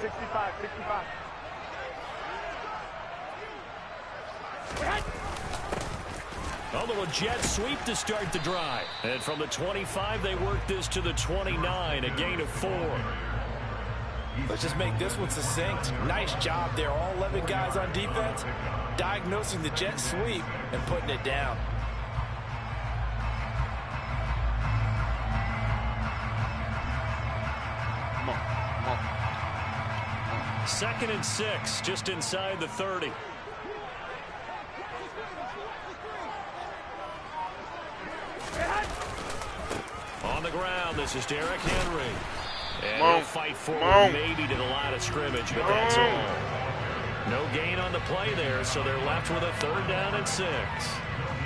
65, 65. A little jet sweep to start the drive. And from the 25, they work this to the 29, a gain of 4. Let's just make this one succinct. Nice job there. All 11 guys on defense diagnosing the jet sweep and putting it down. Come on. 2nd and 6, just inside the 30. On the ground, this is Derrick Henry. And he'll fight forward maybe to the line of scrimmage, but that's all. No gain on the play there, so they're left with a 3rd down and 6.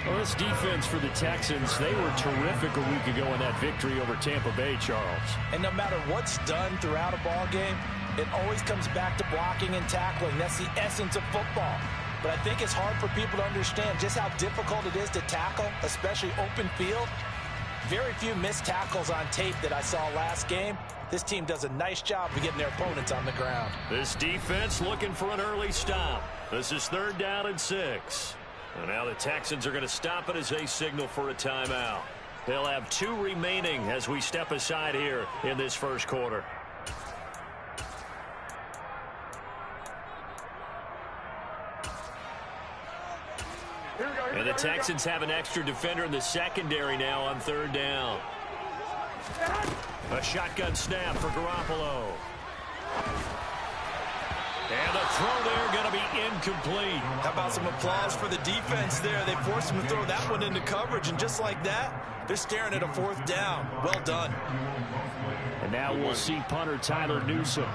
Well, this defense for the Texans, they were terrific a week ago in that victory over Tampa Bay, Charles. And no matter what's done throughout a ball game, it always comes back to blocking and tackling. That's the essence of football. But I think it's hard for people to understand just how difficult it is to tackle, especially open field. Very few missed tackles on tape that I saw last game. This team does a nice job of getting their opponents on the ground. This defense looking for an early stop. This is 3rd down and 6. And now the Texans are going to stop it as they signal for a timeout. They'll have 2 remaining as we step aside here in this first quarter. And the Texans have an extra defender in the secondary now on 3rd down. A shotgun snap for Garoppolo. And the throw there going to be incomplete. How about some applause for the defense there? They forced him to throw that one into coverage, and just like that, they're staring at a 4th down. Well done. And now we'll see punter Tyler Newsome.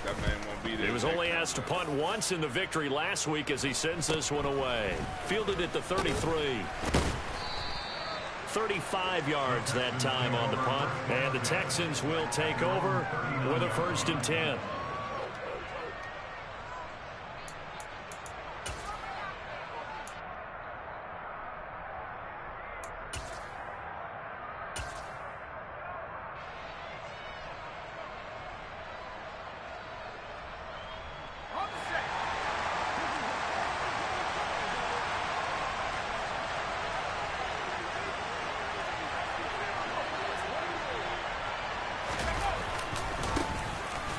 That man won't be there. He was only asked to punt once in the victory last week as he sends this one away. Fielded at the 33. 35 yards that time on the punt. And the Texans will take over with a 1st and 10.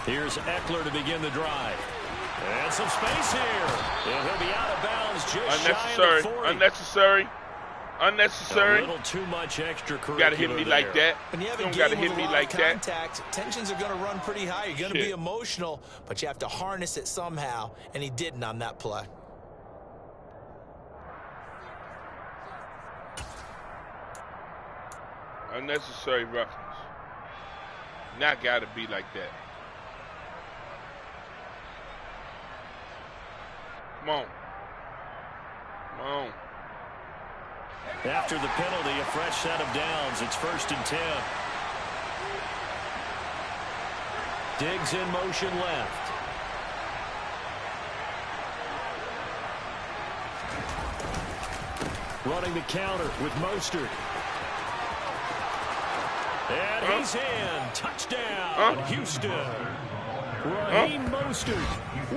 Here's Eckler to begin the drive. And some space here. And he'll be out of bounds just shy of the 40. Unnecessary. A little too much extracurricular. You got to hit me like that. When you have You a don't got to game hit with me a lot like of that. contact, tensions are going to run pretty high. You're going to be emotional, but you have to harness it somehow, and he didn't on that play. Unnecessary roughness. Not got to be like that. Come on. Come on. After the penalty, a fresh set of downs. It's 1st and 10. Diggs in motion left. Running the counter with Mostert. And he's in. Touchdown, Houston. Raheem Mostert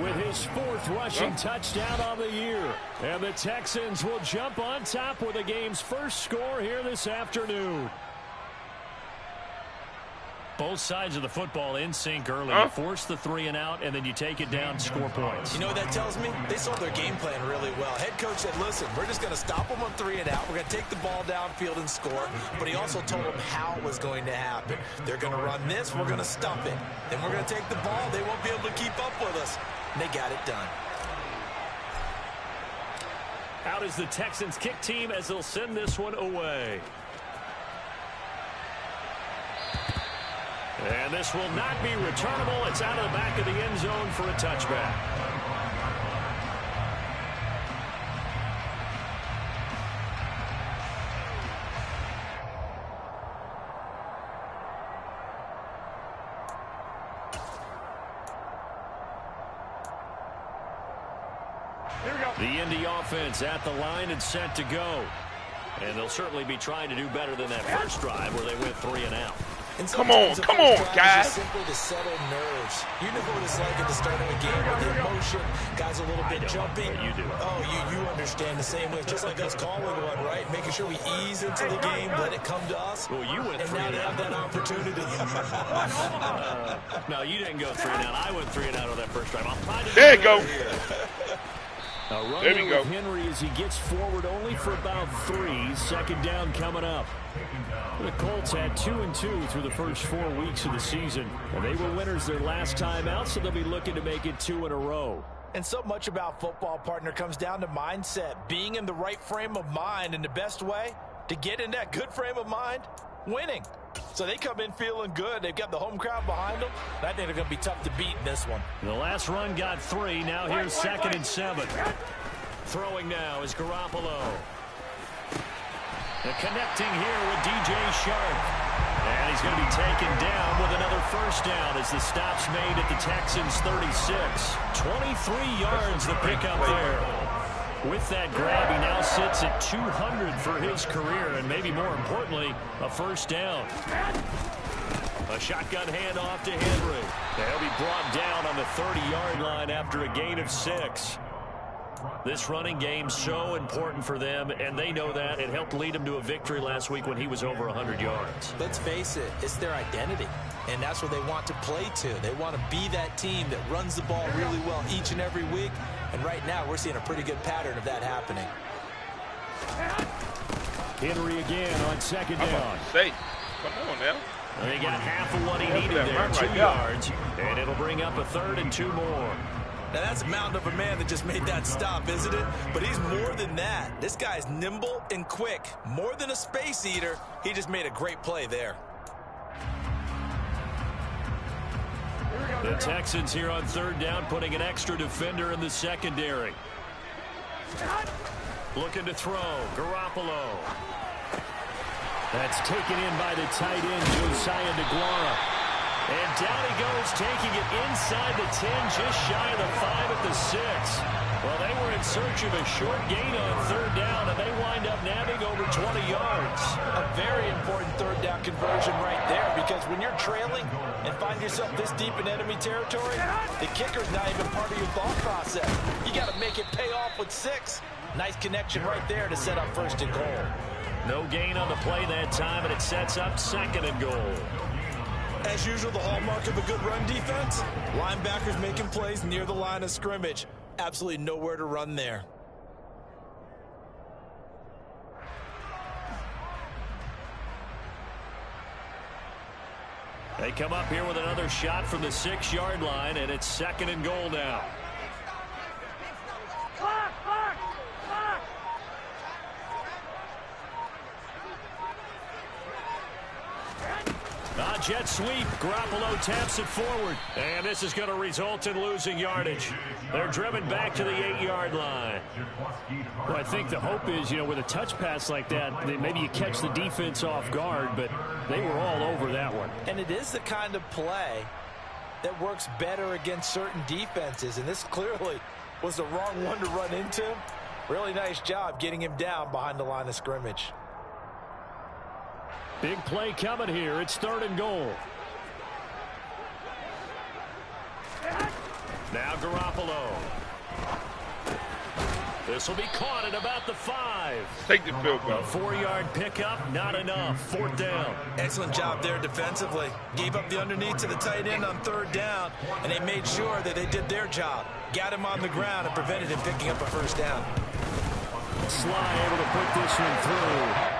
with his 4th rushing touchdown on the year. And the Texans will jump on top with the game's first score here this afternoon. Both sides of the football in sync early. You force the 3 and out, and then you take it down, score points. You know what that tells me? They saw their game plan really well. Head coach said, listen, we're just going to stop them on 3 and out. We're going to take the ball downfield and score. But he also told them how it was going to happen. They're going to run this. We're going to stop it. Then we're going to take the ball. They won't be able to keep up with us. And they got it done. Out is the Texans kick team as they'll send this one away. And this will not be returnable. It's out of the back of the end zone for a touchback. The Indy offense at the line and set to go. And they'll certainly be trying to do better than that first drive where they went 3 and out. Come on, guys. Simply to settle nerves. You know what it's like at the start of a game with the emotion, guys a little bit jumpy. You do. Oh, you understand the same way. Just like us calling one, right? Making sure we ease into the game, let it come to us. Well, you went and 3 now and they have out. that opportunity. No, you didn't go 3 and out. I went 3 and out on that first drive. I'll try to There you go. A run There we go. with Henry as he gets forward only for about 3. Second down coming up. The Colts had 2-2 through the first 4 weeks of the season. And they were winners their last time out, so they'll be looking to make it 2 in a row. And so much about football, partner, comes down to mindset. Being in the right frame of mind, and the best way to get in that good frame of mind, winning. So they come in feeling good. They've got the home crowd behind them. And I think they're going to be tough to beat in this one. The last run got 3. Now here's 2nd and 7. Throwing now is Garoppolo. The connecting here with DJ Shark. And he's going to be taken down with another first down as the stop's made at the Texans' 36. 23 yards the pickup there. With that grab, he now sits at 200 for his career, and maybe more importantly, a first down. A shotgun handoff to Henry. They'll be brought down on the 30-yard line after a gain of 6. This running game so important for them, and they know that. It helped lead them to a victory last week when he was over 100 yards. Let's face it, it's their identity, and that's what they want to play to. They want to be that team that runs the ball really well each and every week, and right now we're seeing a pretty good pattern of that happening. Henry again on 2nd down. Say, come on now. They got half of what he needed there, 2 yards, and it'll bring up a 3rd and 2 more. Now, that's a mountain of a man that just made that stop, isn't it? But he's more than that. This guy's nimble and quick. More than a space eater, he just made a great play there. The Texans here on 3rd down, putting an extra defender in the secondary. Looking to throw. Garoppolo. That's taken in by the tight end, Josiah DeGuara. And down he goes, taking it inside the 10, just shy of the 5 at the 6. Well, they were in search of a short gain on 3rd down, and they wind up nabbing over 20 yards. A very important 3rd down conversion right there, because when you're trailing and find yourself this deep in enemy territory, the kicker's not even part of your thought process. You got to make it pay off with 6. Nice connection right there to set up 1st and goal. No gain on the play that time, and it sets up 2nd and goal. As usual, the hallmark of a good run defense, linebackers making plays near the line of scrimmage. Absolutely nowhere to run there. They come up here with another shot from the 6-yard line, and it's 2nd and goal now. Jet sweep. Garoppolo taps it forward. And this is going to result in losing yardage. They're driven back to the 8-yard line. Well, I think the hope is, with a touch pass like that, maybe you catch the defense off guard, but they were all over that one. And it is the kind of play that works better against certain defenses, and this clearly was the wrong one to run into. Really nice job getting him down behind the line of scrimmage. Big play coming here. It's 3rd and goal. Now Garoppolo. This will be caught at about the 5. Take the field goal. A 4-yard pickup, not enough. 4th down. Excellent job there defensively. Gave up the underneath to the tight end on 3rd down, and they made sure that they did their job. Got him on the ground and prevented him picking up a 1st down. Sly able to put this one through.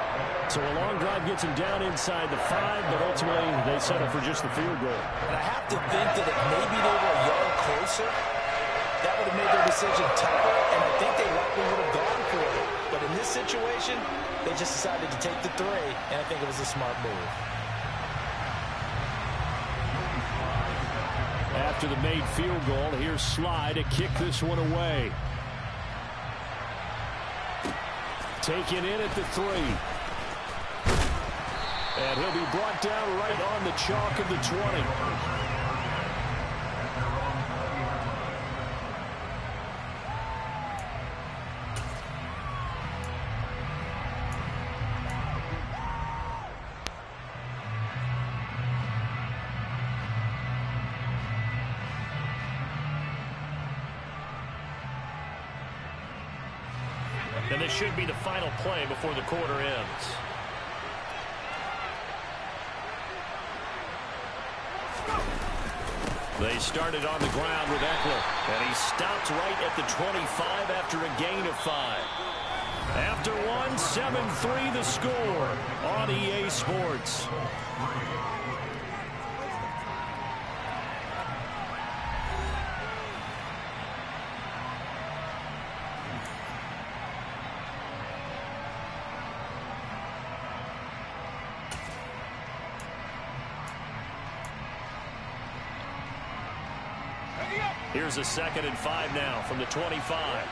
So a long drive gets him down inside the 5, but ultimately they settle for just the field goal. And I have to think that if maybe they were a yard closer, that would have made their decision tougher, and I think they likely would have gone for it. But in this situation, they just decided to take the 3, and I think it was a smart move. After the made field goal, here's Sly to kick this one away. Taken in at the 3. And he'll be brought down right on the chalk of the 20. And this should be the final play before the quarter ends. They started on the ground with Eckler, and he stopped right at the 25 after a gain of 5. After one, 7-3 the score on EA Sports. Here's a 2nd and 5 now from the 25.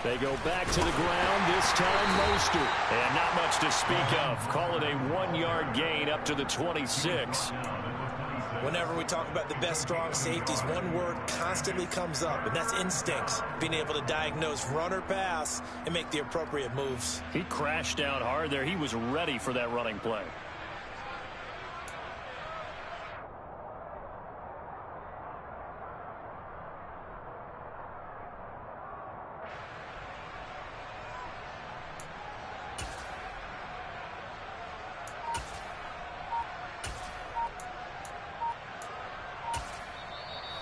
They go back to the ground, this time Mostert. And not much to speak of. Call it a 1-yard gain up to the 26. Whenever we talk about the best strong safeties, one word constantly comes up, and that's instincts. Being able to diagnose run or pass and make the appropriate moves. He crashed down hard there. He was ready for that running play.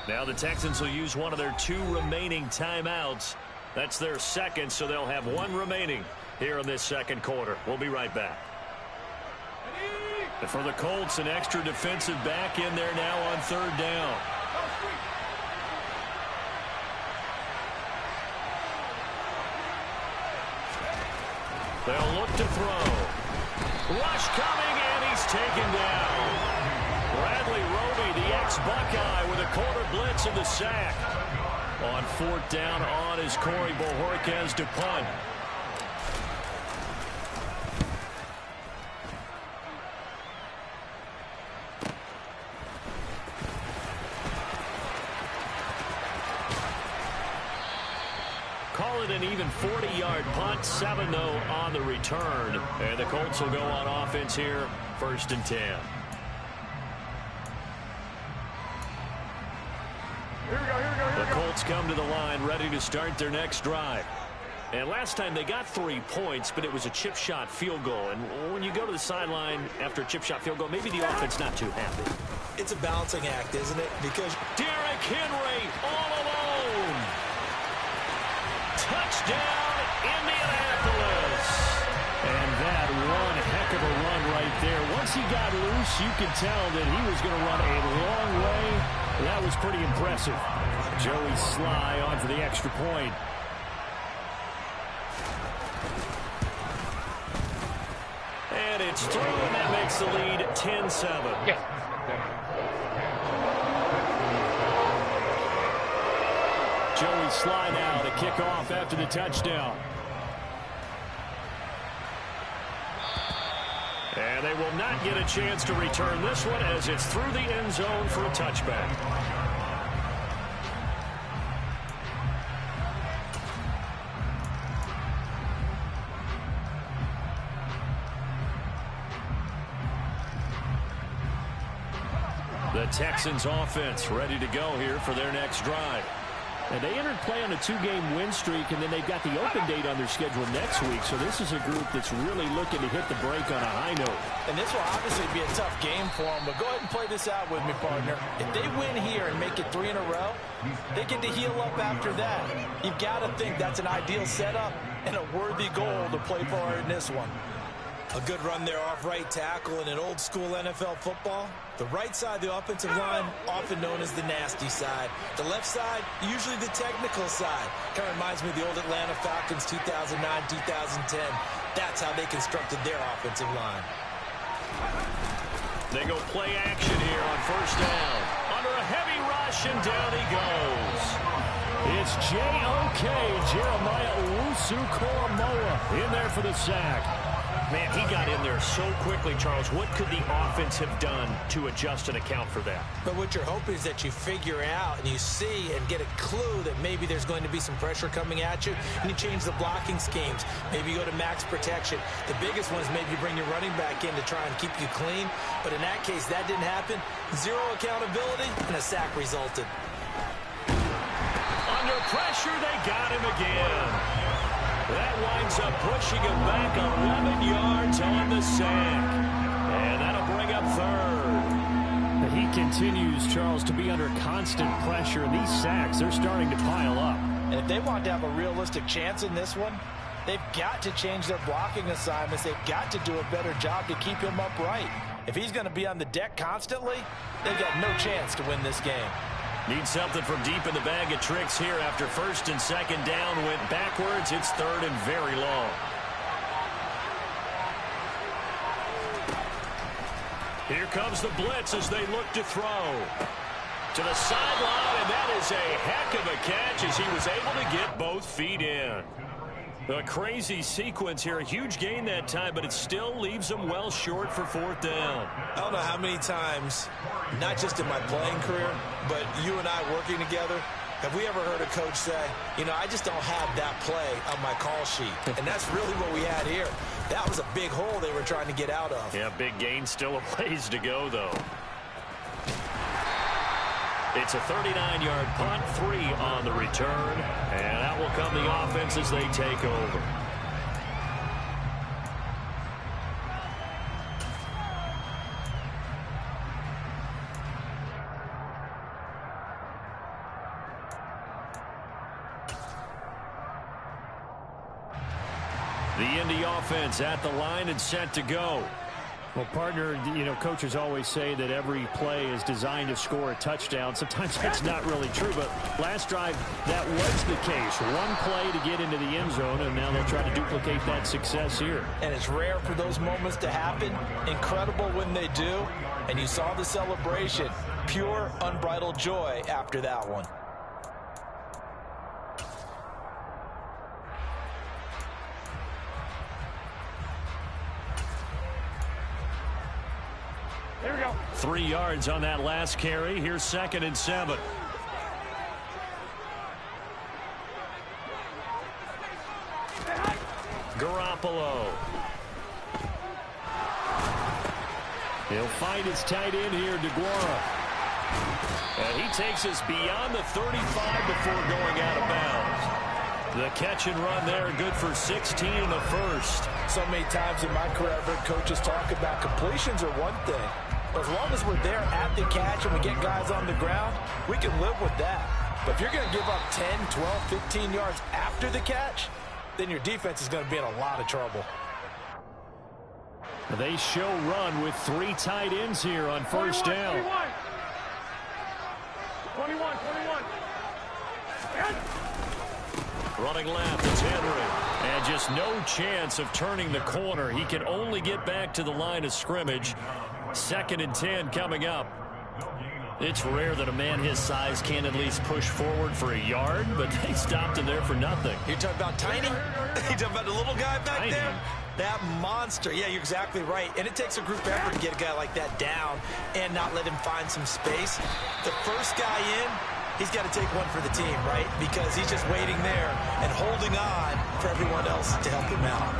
Now the Texans will use one of their 2 remaining timeouts. That's their 2nd, so they'll have 1 remaining here in this 2nd quarter. We'll be right back. And for the Colts, an extra defensive back in there now on 3rd down. They'll look to throw. Rush coming, and he's taken down. Bradley Roby, the ex-Buckeye, with a quarter blitz and the sack. On 4th down on is Corey Bojorquez to punt. Call it an even 40-yard punt, 7-0 on the return. And the Colts will go on offense here, 1st and 10. The Colts come to the line ready to start their next drive. And last time they got 3 points, but it was a chip shot field goal. And when you go to the sideline after a chip shot field goal, maybe the offense not too happy. It's a balancing act, isn't it? Because Derrick Henry all alone. Touchdown, Indianapolis. And that one heck of a run right there. Once he got loose, you could tell that he was going to run a long way. That was pretty impressive. Joey Sly on for the extra point. And it's through, and that makes the lead 10-7. Yeah. Joey Sly now to kick off after the touchdown. And they will not get a chance to return this one as it's through the end zone for a touchback. The Texans offense ready to go here for their next drive. And they entered play on a 2-game win streak, and then they've got the open date on their schedule next week. So this is a group that's really looking to hit the break on a high note. And this will obviously be a tough game for them, but go ahead and play this out with me, partner. If they win here and make it 3 in a row, they get to heal up after that. You've got to think that's an ideal setup and a worthy goal to play for in this one. A good run there off right tackle in an old-school NFL football. The right side of the offensive line, often known as the nasty side. The left side, usually the technical side. Kind of reminds me of the old Atlanta Falcons 2009-2010. That's how they constructed their offensive line. They go play action here on 1st down. Under a heavy rush, and down he goes. It's J.O.K. Jeremiah Owusu-Koramoah in there for the sack. Man, he got in there so quickly, Charles. What could the offense have done to adjust and account for that? But what you're hoping is that you figure out and you see and get a clue that maybe there's going to be some pressure coming at you, and you change the blocking schemes. Maybe you go to max protection. The biggest one is maybe you bring your running back in to try and keep you clean. But in that case, that didn't happen. Zero accountability, and a sack resulted. Under pressure. They got him again. That winds up pushing him back 11 yards on the sack. And that'll bring up third. He continues, Charles, to be under constant pressure. These sacks, they're starting to pile up. And if they want to have a realistic chance in this one, they've got to change their blocking assignments. They've got to do a better job to keep him upright. If he's going to be on the deck constantly, they've got no chance to win this game. Need something from deep in the bag of tricks here after first and second down went backwards. It's third and very long. Here comes the blitz as they look to throw. To the sideline, and that is a heck of a catch as he was able to get both feet in. A crazy sequence here. A huge gain that time, but it still leaves him well short for fourth down. I don't know how many times, not just in my playing career, but you and I working together, have we ever heard a coach say, you know, I just don't have that play on my call sheet. And that's really what we had here. That was a big hole they were trying to get out of. Yeah, big gain, still a ways to go, though. It's a 39-yard punt, 3 on the return, and out will come the offense as they take over. The Indy offense at the line and set to go. Well, partner, you know, coaches always say that every play is designed to score a touchdown. Sometimes that's not really true, but last drive, that was the case. One play to get into the end zone, and now they'll try to duplicate that success here. And it's rare for those moments to happen. Incredible when they do. And you saw the celebration. Pure, unbridled joy after that one. Here we go. 3 yards on that last carry. Here's 2nd and 7. Garoppolo. He'll find his tight end here, DeGuara. And he takes us beyond the 35 before going out of bounds. The catch and run there, good for 16 and a first. So many times in my career, I've heard coaches talk about completions are one thing. As long as we're there at the catch and we get guys on the ground, we can live with that. But if you're going to give up 10, 12, 15 yards after the catch, then your defense is going to be in a lot of trouble. They show run with 3 tight ends here on first down. 21. Running left, it's Henry. And just no chance of turning the corner. He can only get back to the line of scrimmage. 2nd and 10 coming up. It's rare that a man his size can at least push forward for a yard, but they stopped him there for nothing. You're talking about tiny? You're talking about the little guy back there? That monster. Yeah, you're exactly right. And it takes a group effort to get a guy like that down and not let him find some space. The first guy in, he's got to take one for the team, right? Because he's just waiting there and holding on for everyone else to help him out.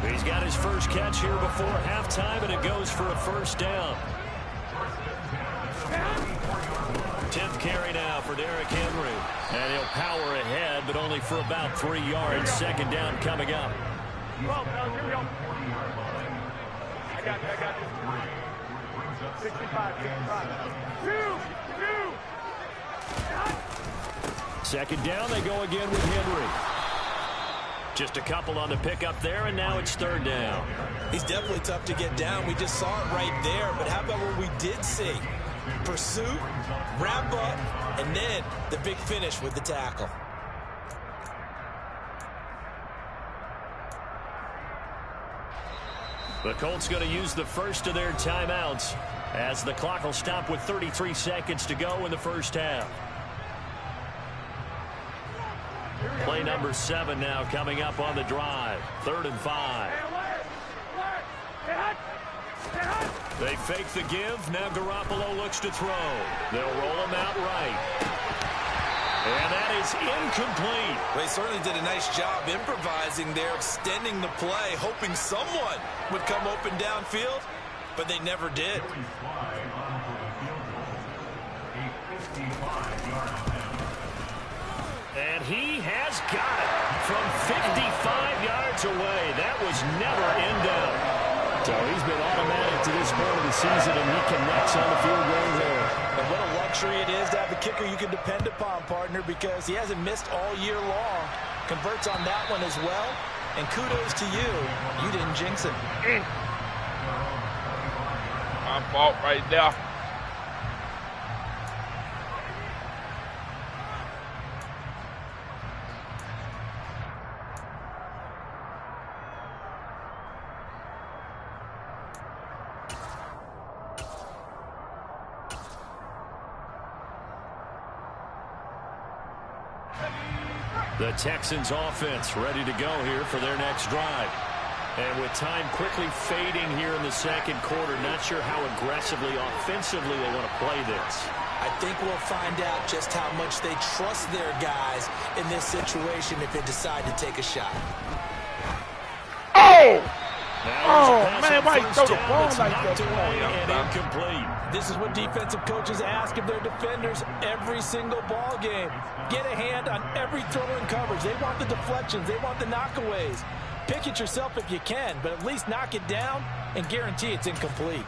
He's got his first catch here before halftime, and it goes for a first down. 10th carry now for Derrick Henry. And he'll power ahead, but only for about 3 yards. 2nd down coming up. Well, here we go. I got you. 65. 2. 2nd down, they go again with Henry. Just a couple on the pickup there, and now it's 3rd down. He's definitely tough to get down. We just saw it right there. But how about what we did see? Pursuit, wrap up, and then the big finish with the tackle. The Colts going to use the first of their timeouts as the clock will stop with 33 seconds to go in the first half. Play number 7 now coming up on the drive. 3rd and 5. They fake the give. Now Garoppolo looks to throw. They'll roll him out right. And that is incomplete. They certainly did a nice job improvising there, extending the play, hoping someone would come open downfield, but they never did. And he has got it from 55 yards away. That was never in doubt. So he's been automatic to this point of the season, and he connects on the field goal there. And what a luxury it is to have a kicker you can depend upon, partner, because he hasn't missed all year long. Converts on that one as well. And kudos to you. You didn't jinx it. My fault right there. The Texans offense ready to go here for their next drive. And with time quickly fading here in the second quarter, not sure how aggressively, offensively they want to play this. I think we'll find out just how much they trust their guys in this situation if they decide to take a shot. Oh! Oh, man, why you throw the ball like that? And incomplete. This is what defensive coaches ask of their defenders every single ball game. Get a hand on every throw in coverage. They want the deflections. They want the knockaways. Pick it yourself if you can, but at least knock it down and guarantee it's incomplete.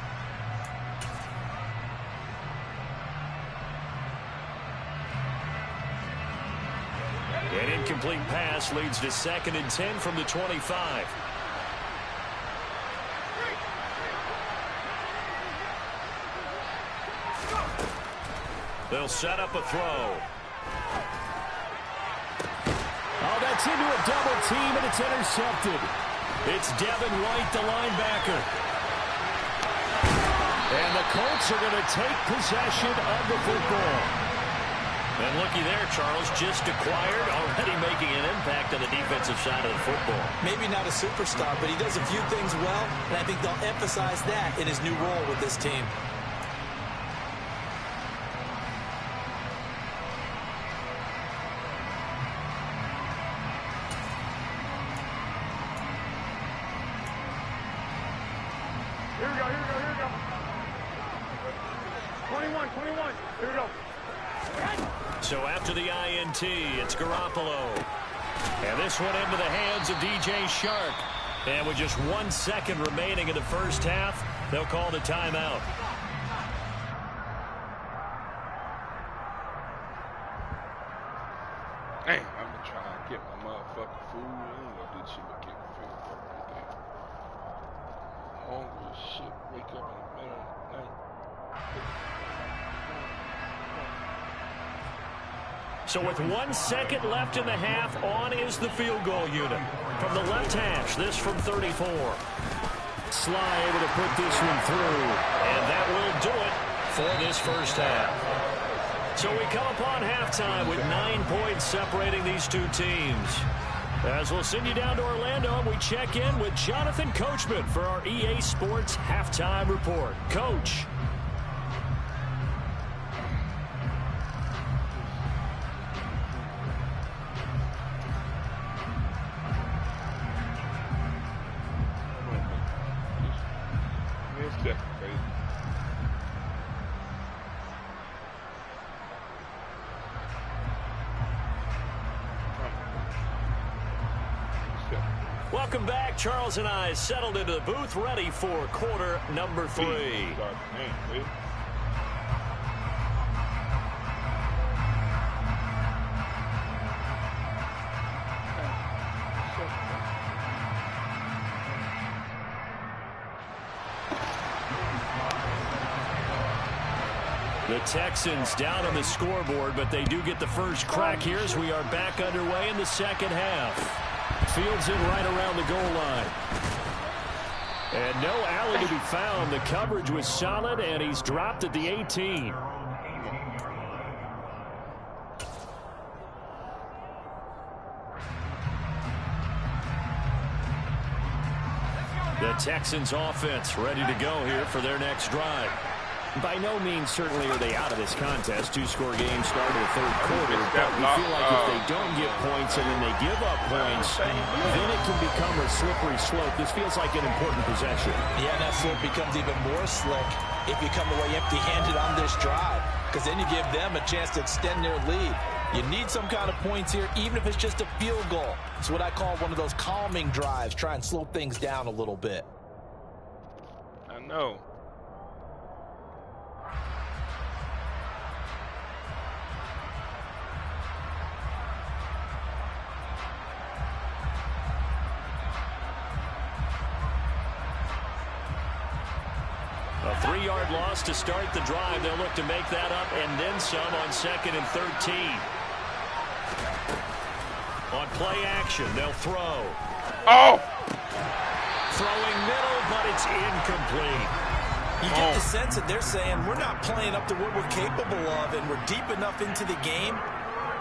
An incomplete pass leads to 2nd and 10 from the 25. They'll set up a throw. Oh, that's into a double team, and it's intercepted. It's Devin White, the linebacker. And the Colts are going to take possession of the football. And looky there, Charles, just acquired, already making an impact on the defensive side of the football. Maybe not a superstar, but he does a few things well, and I think they'll emphasize that in his new role with this team. Here we go. 21. Here we go. So after the INT, it's Garoppolo. And this one into the hands of DJ Shark. And with just 1 second remaining in the first half, they'll call the timeout. Dang, I'm gonna try and get my motherfucking food. I ain't gonna do shit but get my food right there. Hungry as shit. Wake up in the middle of the night. So with 1 second left in the half, on is the field goal unit. From the left hash, this from 34. Sly able to put this one through. And that will do it for this first half. So we come upon halftime with 9 points separating these two teams. As we'll send you down to Orlando, and we check in with Jonathan Coachman for our EA Sports Halftime Report. Coach. Welcome back. Charles and I settled into the booth, ready for quarter number 3. The Texans down on the scoreboard, but they do get the first crack here as we are back underway in the second half. Fields in right around the goal line. And no alley to be found. The coverage was solid, and he's dropped at the 18. The Texans offense ready to go here for their next drive. By no means certainly are they out of this contest. 2-score game started the third quarter, but we feel like if they don't get points and then they give up points, then it can become a slippery slope. This feels like an important possession. Yeah, and that slope becomes even more slick if you come away empty-handed on this drive, because then you give them a chance to extend their lead. You need some kind of points here, even if it's just a field goal. It's what I call one of those calming drives. Try and slow things down a little bit. I know. A 3-yard loss to start the drive. They'll look to make that up and then some on 2nd and 13. On play action, they'll throw. Oh! Throwing middle, but it's incomplete. You get the sense that they're saying we're not playing up to what we're capable of, and we're deep enough into the game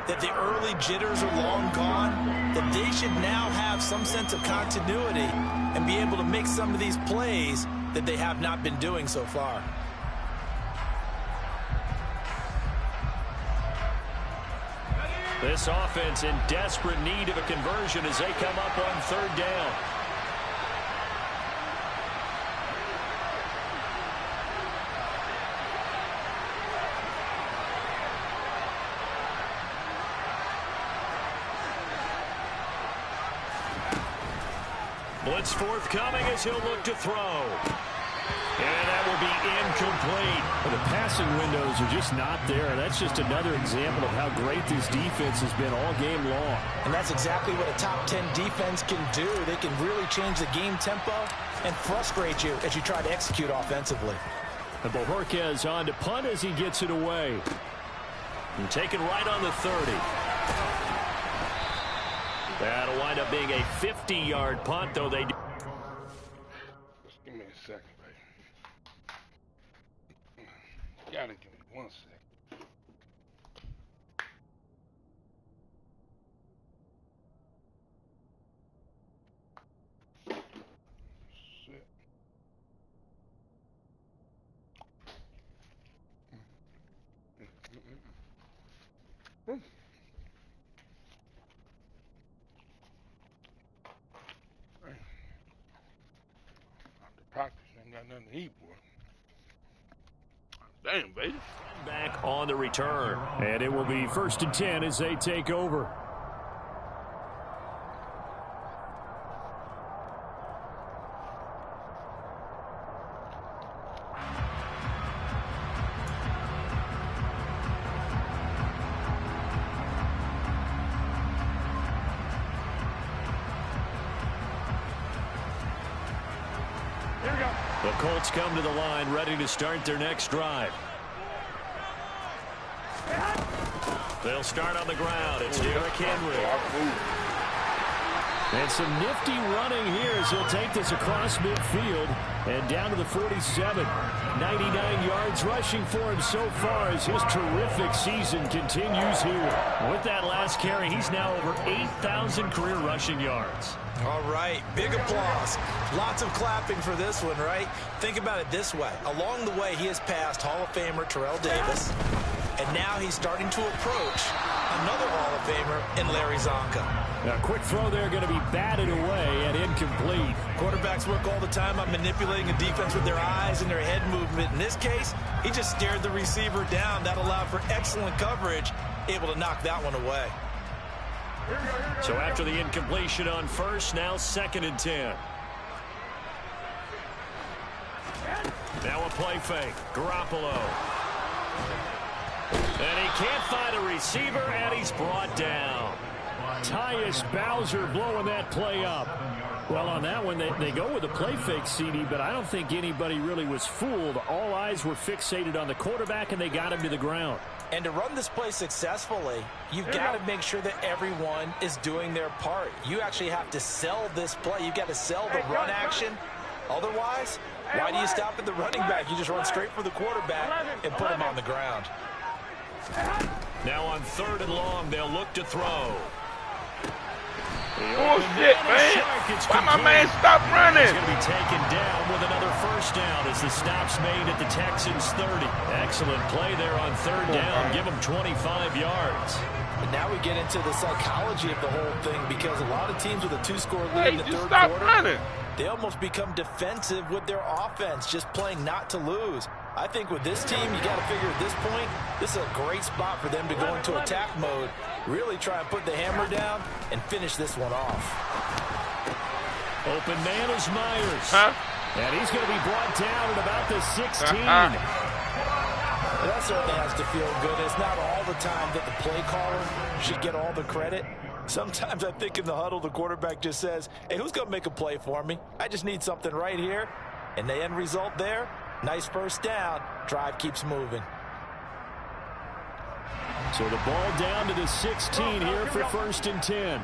that the early jitters are long gone, that they should now have some sense of continuity and be able to make some of these plays that they have not been doing so far. This offense in desperate need of a conversion as they come up on 3rd down. Blitz forthcoming as he'll look to throw. And that will be incomplete. The passing windows are just not there. That's just another example of how great this defense has been all game long. And that's exactly what a top 10 defense can do. They can really change the game tempo and frustrate you as you try to execute offensively. And Bojorquez on to punt as he gets it away. And taken right on the 30. That'll wind up being a 50-yard punt, though they do. Just give me a second, baby. You gotta give me 1 second. Shit. Practice ain't got nothing to eat, boy. Damn, baby. Back on the return. And it will be 1st and 10 as they take over. The Colts come to the line ready to start their next drive. They'll start on the ground. It's Derrick Henry. And some nifty running here as he'll take this across midfield and down to the 47. 99 yards rushing for him so far as his terrific season continues here. With that last carry, he's now over 8,000 career rushing yards. All right, big applause. Lots of clapping for this one, right? Think about it this way. Along the way, he has passed Hall of Famer Terrell Davis, and now he's starting to approach another Hall of Famer in Larry Zonka. A quick throw there going to be batted away and incomplete. Quarterbacks work all the time on manipulating a defense with their eyes and their head movement. In this case, he just stared the receiver down. That allowed for excellent coverage, able to knock that one away. So after the incompletion on first, now 2nd and 10. Now a play fake. Garoppolo. And he can't find a receiver, and he's brought down. Tyus Bowser blowing that play up. Well, on that one, they go with a play fake, CD, but I don't think anybody really was fooled. All eyes were fixated on the quarterback, and they got him to the ground. And to run this play successfully, you've got to make sure that everyone is doing their part. You actually have to sell this play. You've got to sell the run action. Otherwise, why do you stop at the running back? You just run straight for the quarterback and put him on the ground. Now on 3rd and long, they'll look to throw. Bullshit, man. Why my man stop running? He's going to be taken down with another 1st down as the stop's made at the Texans' 30. Excellent play there on 3rd down. Give them 25 yards. But now we get into the psychology of the whole thing because a lot of teams with a 2-score lead in the just 3rd stop quarter, running. they almost become defensive with their offense, just playing not to lose. I think with this team, you got to figure at this point, this is a great spot for them to go into attack mode, really try and put the hammer down and finish this one off. Open man is Myers. And he's going to be brought down at about the 16. That certainly has to feel good. It's not all the time that the play caller should get all the credit. Sometimes I think in the huddle, the quarterback just says, hey, who's going to make a play for me? I just need something right here. And the end result there, nice first down. Drive keeps moving. So the ball down to the 16 here for 1st and 10.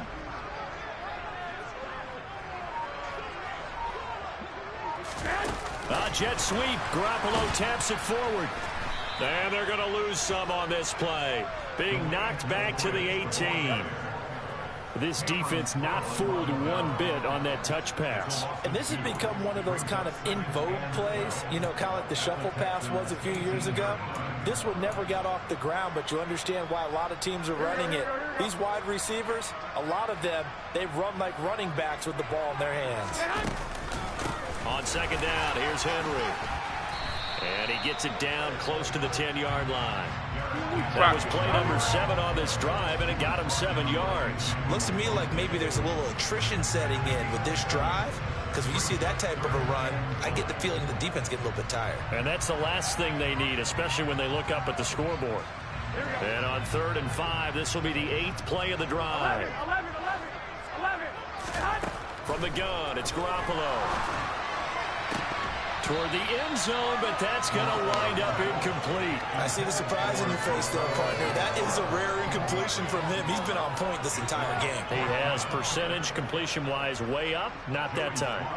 Jet sweep. Garoppolo taps it forward. And they're going to lose some on this play. Being knocked back to the 18. This defense not fooled one bit on that touch pass. And this has become one of those kind of in vogue plays, you know, kind of like the shuffle pass was a few years ago. This one never got off the ground, but you understand why a lot of teams are running it. These wide receivers, a lot of them, they run like running backs with the ball in their hands. On 2nd down, here's Henry. And he gets it down close to the 10-yard line. That was play number 7 on this drive, and it got him 7 yards. Looks to me like maybe there's a little attrition setting in with this drive, because when you see that type of a run, I get the feeling the defense gets a little bit tired. And that's the last thing they need, especially when they look up at the scoreboard. And on 3rd and 5, this will be the 8th play of the drive. 11. From the gun, it's Garoppolo. Toward the end zone, but that's going to wind up incomplete. I see the surprise in your face there, partner. That is a rare incompletion from him. He's been on point this entire game. He has percentage completion-wise way up, not that time.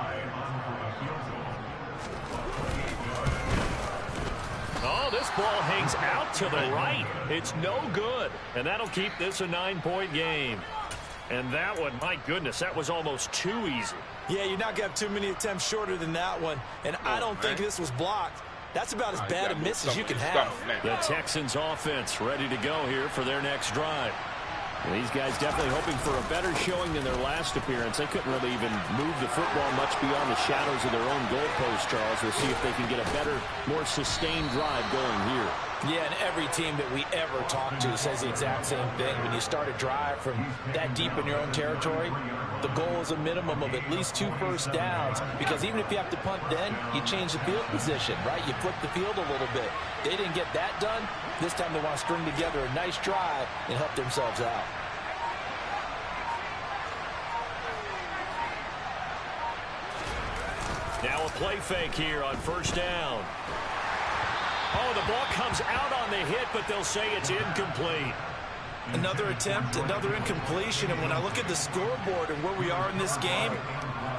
Oh, this ball hangs out to the right. It's no good, and that'll keep this a 9-point game. And that one, my goodness, that was almost too easy. Yeah, you're not going to have too many attempts shorter than that one. And I don't think this was blocked. That's about as bad a miss as you can have. The Texans offense ready to go here for their next drive. These guys definitely hoping for a better showing than their last appearance. They couldn't really even move the football much beyond the shadows of their own goalpost, Charles. We'll see if they can get a better, more sustained drive going here. Yeah, and every team that we ever talk to says the exact same thing. When you start a drive from that deep in your own territory, the goal is a minimum of at least 2 first downs, because even if you have to punt then, you change the field position, right? You flip the field a little bit. They didn't get that done. This time they want to string together a nice drive and help themselves out. Now a play fake here on 1st down. Oh, the ball comes out on the hit, but they'll say it's incomplete. Another attempt, another incompletion, and when I look at the scoreboard and where we are in this game,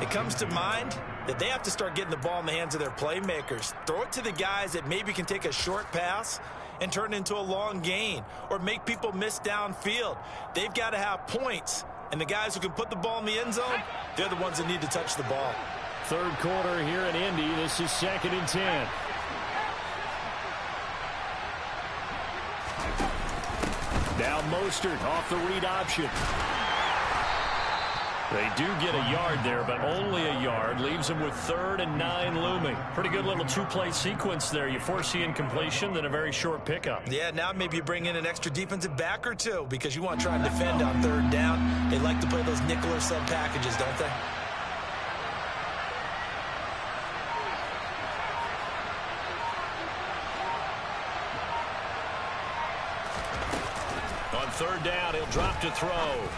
it comes to mind that they have to start getting the ball in the hands of their playmakers. Throw it to the guys that maybe can take a short pass and turn it into a long gain, or make people miss downfield. They've got to have points, and the guys who can put the ball in the end zone, they're the ones that need to touch the ball. 3rd quarter here in Indy. This is 2nd and 10. Now Mostert off the read option. They do get a yard there, but only a yard. Leaves them with 3rd and 9 looming. Pretty good little 2-play sequence there. You force the incompletion, then a very short pickup. Yeah, now maybe you bring in an extra defensive back or two, because you want to try and defend on 3rd down. They like to play those nickel or sub packages, don't they? On 3rd down, he'll drop to throw.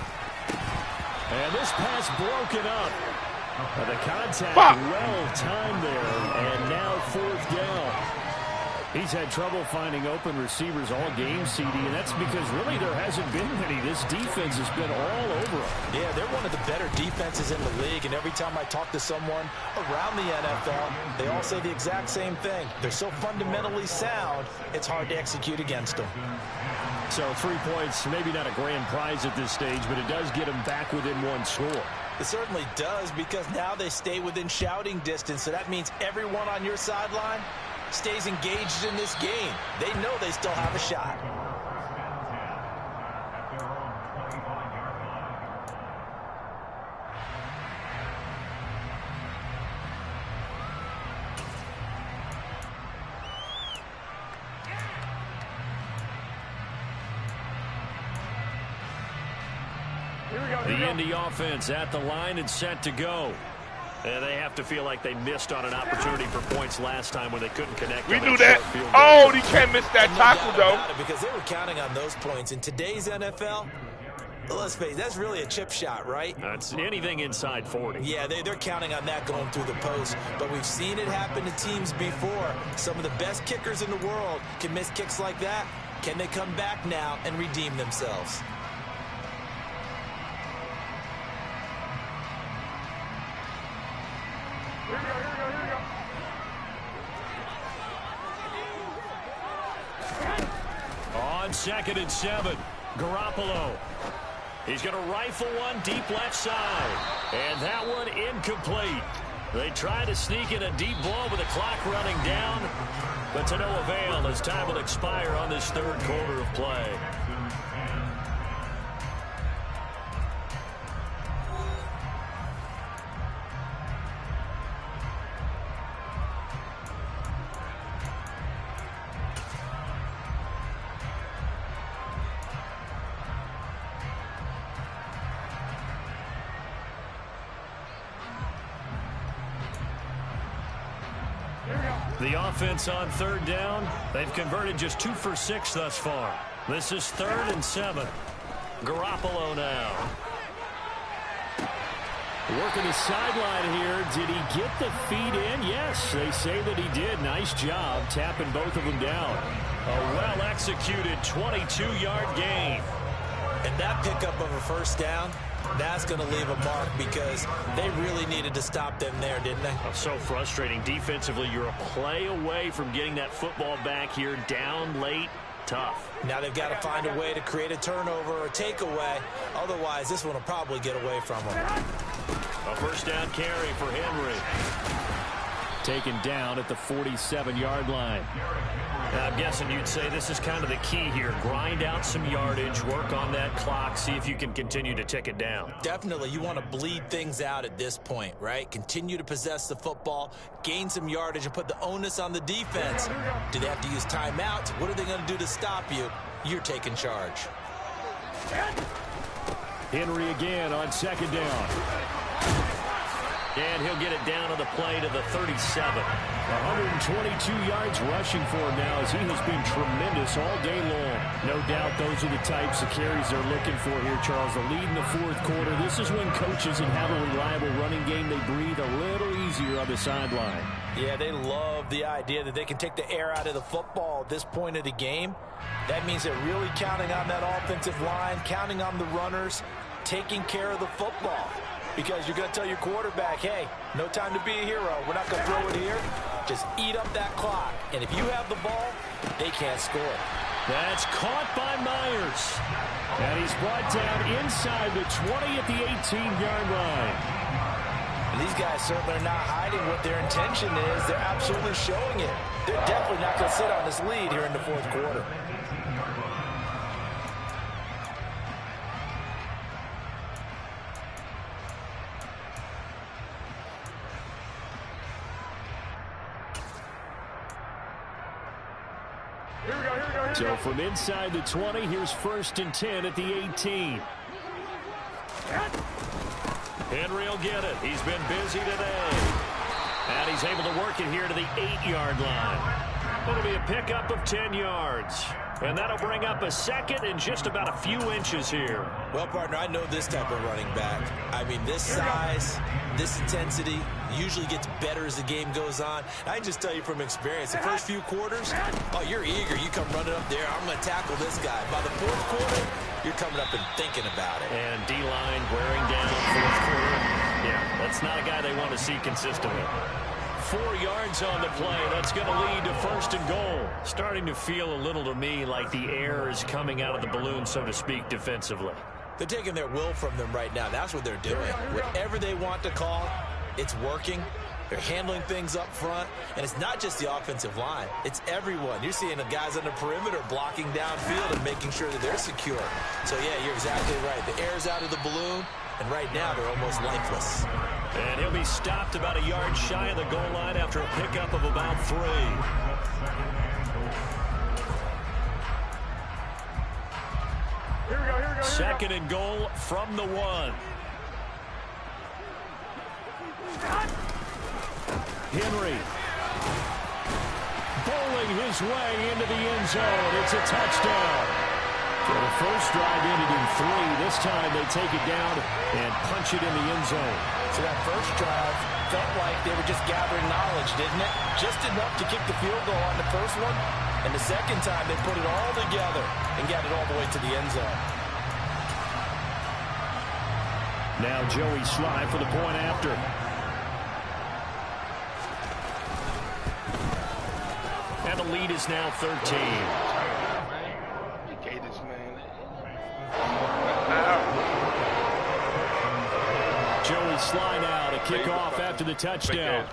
And this pass broken up. The contact well timed there, and now 4th down. He's had trouble finding open receivers all game, CD, and that's because really there hasn't been many. This defense has been all over them. Yeah, they're one of the better defenses in the league, and every time I talk to someone around the NFL, they all say the exact same thing. They're so fundamentally sound, it's hard to execute against them. So 3 points, maybe not a grand prize at this stage, but it does get them back within 1 score. It certainly does, because now they stay within shouting distance, so that means everyone on your sideline stays engaged in this game. They know they still have a shot. The Indy offense at the line and set to go. And they have to feel like they missed on an opportunity for points last time when they couldn't connect. We knew that. Oh, he can't miss that tackle, though. Because they were counting on those points. In today's NFL, let's face it, that's really a chip shot, right? That's anything inside 40. Yeah, they're counting on that going through the post. But we've seen it happen to teams before. Some of the best kickers in the world can miss kicks like that. Can they come back now and redeem themselves? On 2nd and 7, Garoppolo. He's going to rifle one deep left side. And that one incomplete. They try to sneak in a deep ball with the clock running down. But to no avail as time will expire on this third quarter of play. The offense on 3rd down, they've converted just 2 for 6 thus far. This is 3rd and 7. Garoppolo now. Working the sideline here. Did he get the feet in? Yes, they say that he did. Nice job tapping both of them down. A well-executed 22-yard gain. And that pickup of a first down, that's going to leave a mark because they really needed to stop them there, didn't they? So frustrating. Defensively, you're a play away from getting that football back here down late. Tough. Now they've got to find a way to create a turnover or takeaway. Otherwise, this one will probably get away from them. A first down carry for Henry. Taken down at the 47-yard line. Now, I'm guessing you'd say this is kind of the key here. Grind out some yardage, work on that clock, see if you can continue to tick it down. Definitely. You want to bleed things out at this point, right? Continue to possess the football, gain some yardage, and put the onus on the defense. Do they have to use timeouts? What are they going to do to stop you? You're taking charge. Henry again on 2nd down. And he'll get it down on the play to the 37. 122 yards rushing for him now as he has been tremendous all day long. No doubt those are the types of carries they're looking for here, Charles. The lead in the 4th quarter. This is when coaches and have a reliable running game, they breathe a little easier on the sideline. Yeah, they love the idea that they can take the air out of the football at this point of the game. That means they're really counting on that offensive line, counting on the runners, taking care of the football. Because you're going to tell your quarterback, hey, no time to be a hero. We're not going to throw it here. Just eat up that clock. And if you have the ball, they can't score. That's caught by Myers. And he's brought down inside the 20 at the 18-yard line. And these guys certainly are not hiding what their intention is. They're absolutely showing it. They're definitely not going to sit on this lead here in the 4th quarter. So from inside the 20, here's 1st and 10 at the 18. Henry will get it. He's been busy today. And he's able to work it here to the 8-yard line. It'll be a pickup of 10 yards. And that'll bring up a 2nd and just about a few inches here. Well, partner, I know this type of running back. I mean, this size, this intensity usually gets better as the game goes on. I can just tell you from experience, the first few quarters, oh, you're eager. You come running up there. I'm going to tackle this guy. By the 4th quarter, you're coming up and thinking about it. And D-line wearing down 4th quarter. Yeah, that's not a guy they want to see consistently. 4 yards on the play. That's going to lead to 1st and goal. Starting to feel a little to me like the air is coming out of the balloon, so to speak, defensively. They're taking their will from them right now. That's what they're doing. Whatever they want to call, it's working. They're handling things up front. And it's not just the offensive line. It's everyone. You're seeing the guys on the perimeter blocking downfield and making sure that they're secure. So, yeah, you're exactly right. The air's out of the balloon, and right now they're almost lifeless. And he'll be stopped about a yard shy of the goal line after a pickup of about 3. Here we go, here we go. Second and goal from the 1. Henry bowling his way into the end zone. It's a touchdown. So the first drive ended in 3. This time they take it down and punch it in the end zone. So that first drive felt like they were just gathering knowledge, didn't it? Just enough to kick the field goal on the first one. And the second time they put it all together and got it all the way to the end zone. Now Joey Slye for the point after. And the lead is now 13. Joey Slye now to kick off after the touchdown.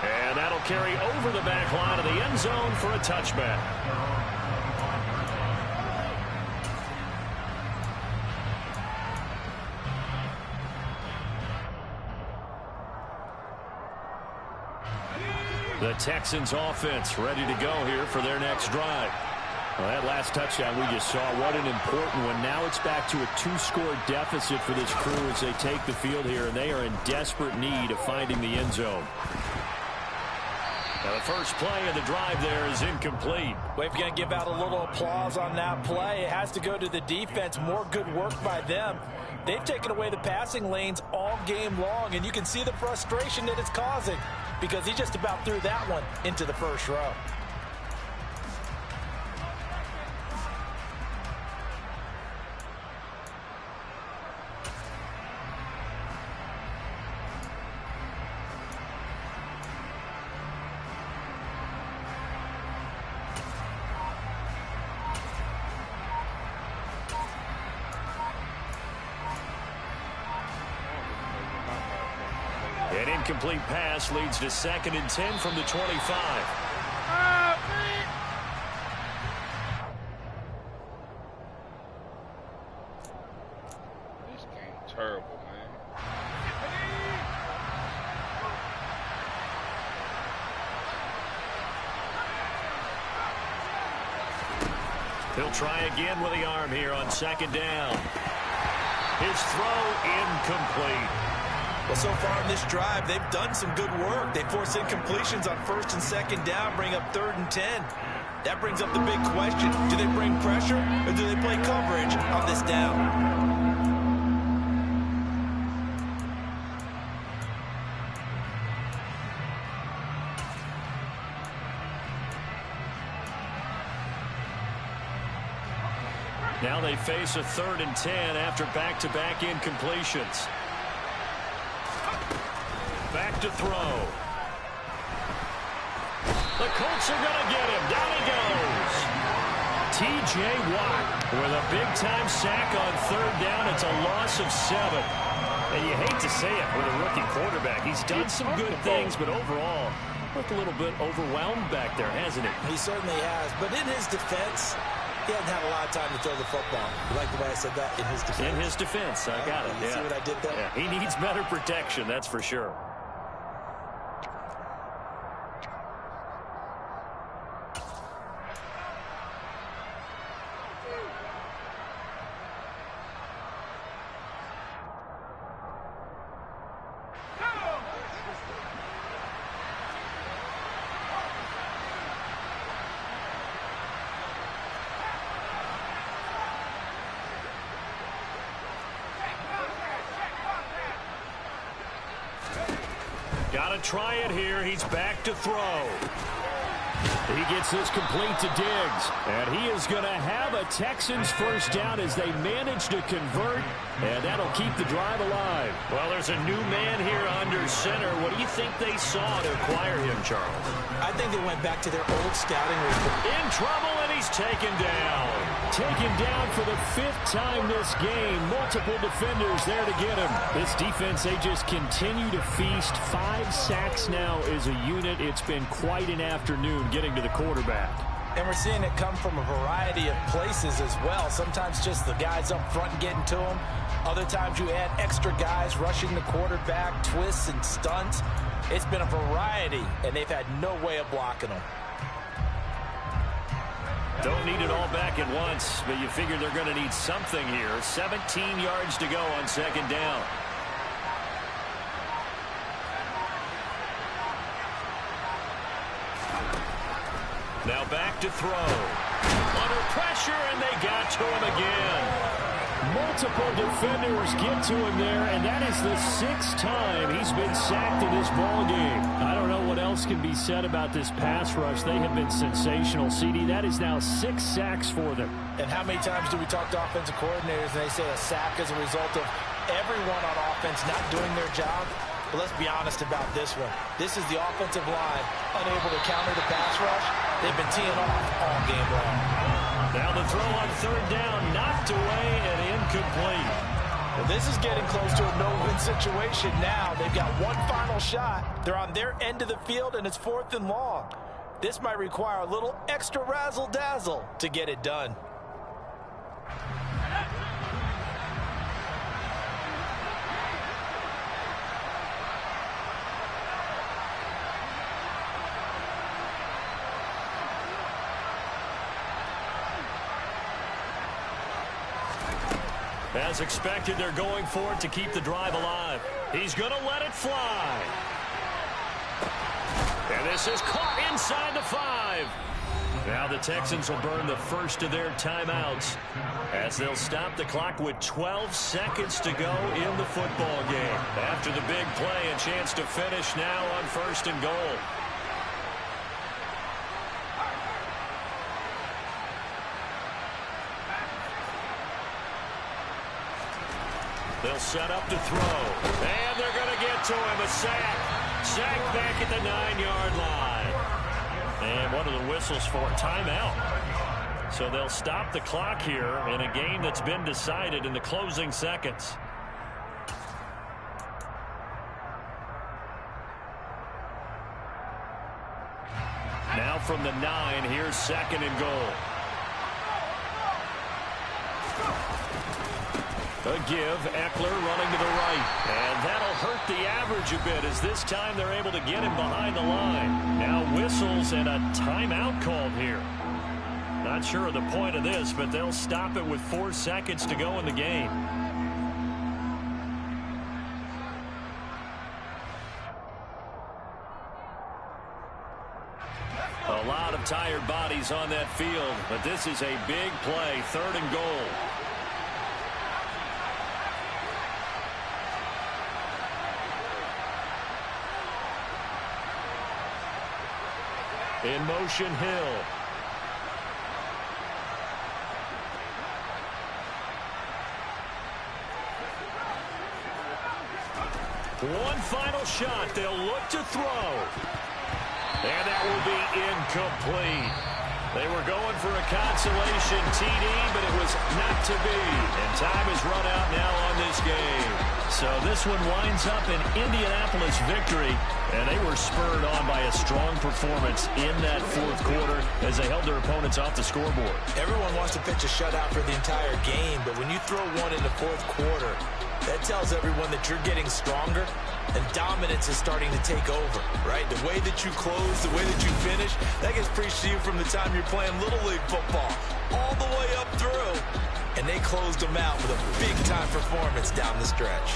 And that'll carry over the back line of the end zone for a touchback. The Texans offense ready to go here for their next drive. Well, that last touchdown we just saw, what an important one. Now it's back to a 2-score deficit for this crew as they take the field here, and they are in desperate need of finding the end zone. Now the first play of the drive there is incomplete. Well, if you're going to give out a little applause on that play, it has to go to the defense. More good work by them. They've taken away the passing lanes all game long, and you can see the frustration that it's causing because he just about threw that one into the first row. An incomplete pass leads to 2nd and 10 from the 25. This game's terrible, man. He'll try again with the arm here on 2nd down. His throw incomplete. Well, so far in this drive, they've done some good work. They force incompletions on 1st and 2nd down, bring up 3rd and 10. That brings up the big question. Do they bring pressure or do they play coverage on this down? Now they face a 3rd and 10 after back-to-back incompletions. Back to throw. The Colts are going to get him. Down he goes. T.J. Watt with a big-time sack on 3rd down. It's a loss of 7. And you hate to say it with a rookie quarterback. He's done some good things, but overall, looked a little bit overwhelmed back there, hasn't he? He certainly has. But in his defense, he hasn't had a lot of time to throw the football. You like the way I said that? In his defense. In his defense. I got it. You see what I did there? Yeah, he needs better protection, that's for sure. Got to try it here. He's back to throw. He gets this complete to Diggs. And he is going to have a Texans first down as they manage to convert. And that'll keep the drive alive. Well, there's a new man here under center. What do you think they saw to acquire him, Charles? I think they went back to their old scouting report. In trouble, and he's taken down. Taken down for the 5th time this game. Multiple defenders there to get him. This defense, they just continue to feast. 5 sacks now as a unit. It's been quite an afternoon getting to the quarterback. And we're seeing it come from a variety of places as well. Sometimes just the guys up front getting to him. Other times you add extra guys rushing the quarterback, twists and stunts. It's been a variety, and they've had no way of blocking them. Don't need it all back at once, but you figure they're going to need something here. 17 yards to go on second down. Now back to throw. Under pressure, and they got to him again. Multiple defenders get to him there, and that is the 6th time he's been sacked in this ballgame. I don't know what else can be said about this pass rush. They have been sensational, CD. That is now 6 sacks for them. And how many times do we talk to offensive coordinators and they say a sack is a result of everyone on offense not doing their job? But let's be honest about this one. This is the offensive line unable to counter the pass rush. They've been teeing off all game long. Now the throw on third down, knocked away and incomplete. Well, this is getting close to a no-win situation now. They've got one final shot. They're on their end of the field, and it's 4th and long. This might require a little extra razzle-dazzle to get it done. As expected, they're going for it to keep the drive alive. He's going to let it fly. And this is caught inside the 5. Now the Texans will burn the first of their timeouts as they'll stop the clock with 12 seconds to go in the football game. After the big play, a chance to finish now on 1st and goal. They'll set up to throw. And they're going to get to him. A sack. Sack back at the 9-yard line. And one of the whistles for a timeout. So they'll stop the clock here in a game that's been decided in the closing seconds. Now from the 9, here's 2nd and goal. A give, Eckler running to the right. And that'll hurt the average a bit as this time they're able to get him behind the line. Now whistles and a timeout called here. Not sure of the point of this, but they'll stop it with 4 seconds to go in the game. A lot of tired bodies on that field, but this is a big play, 3rd and goal. In motion, Hill. One final shot. They'll look to throw. And that will be incomplete. They were going for a consolation TD, but it was not to be. And time is run out now on this game. So this one winds up an Indianapolis victory, and they were spurred on by a strong performance in that 4th quarter as they held their opponents off the scoreboard. Everyone wants to pitch a shutout for the entire game, but when you throw one in the 4th quarter, that tells everyone that you're getting stronger and dominance is starting to take over, right? The way that you close, the way that you finish, that gets preached to you from the time you're playing Little League football all the way up through. And they closed them out with a big-time performance down the stretch.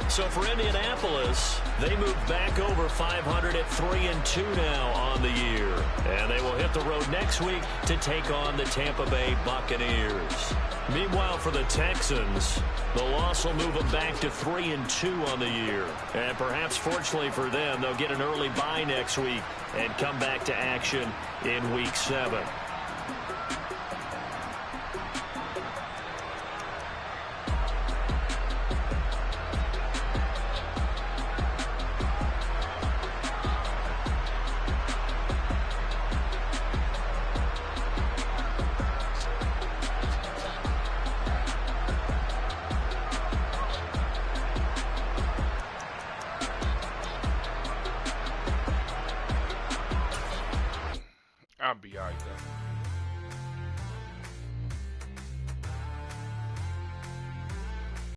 So for Indianapolis, they move back over 500 at 3-2 now on the year. And they will hit the road next week to take on the Tampa Bay Buccaneers. Meanwhile, for the Texans, the loss will move them back to 3-2 on the year. And perhaps fortunately for them, they'll get an early bye next week and come back to action in Week 7.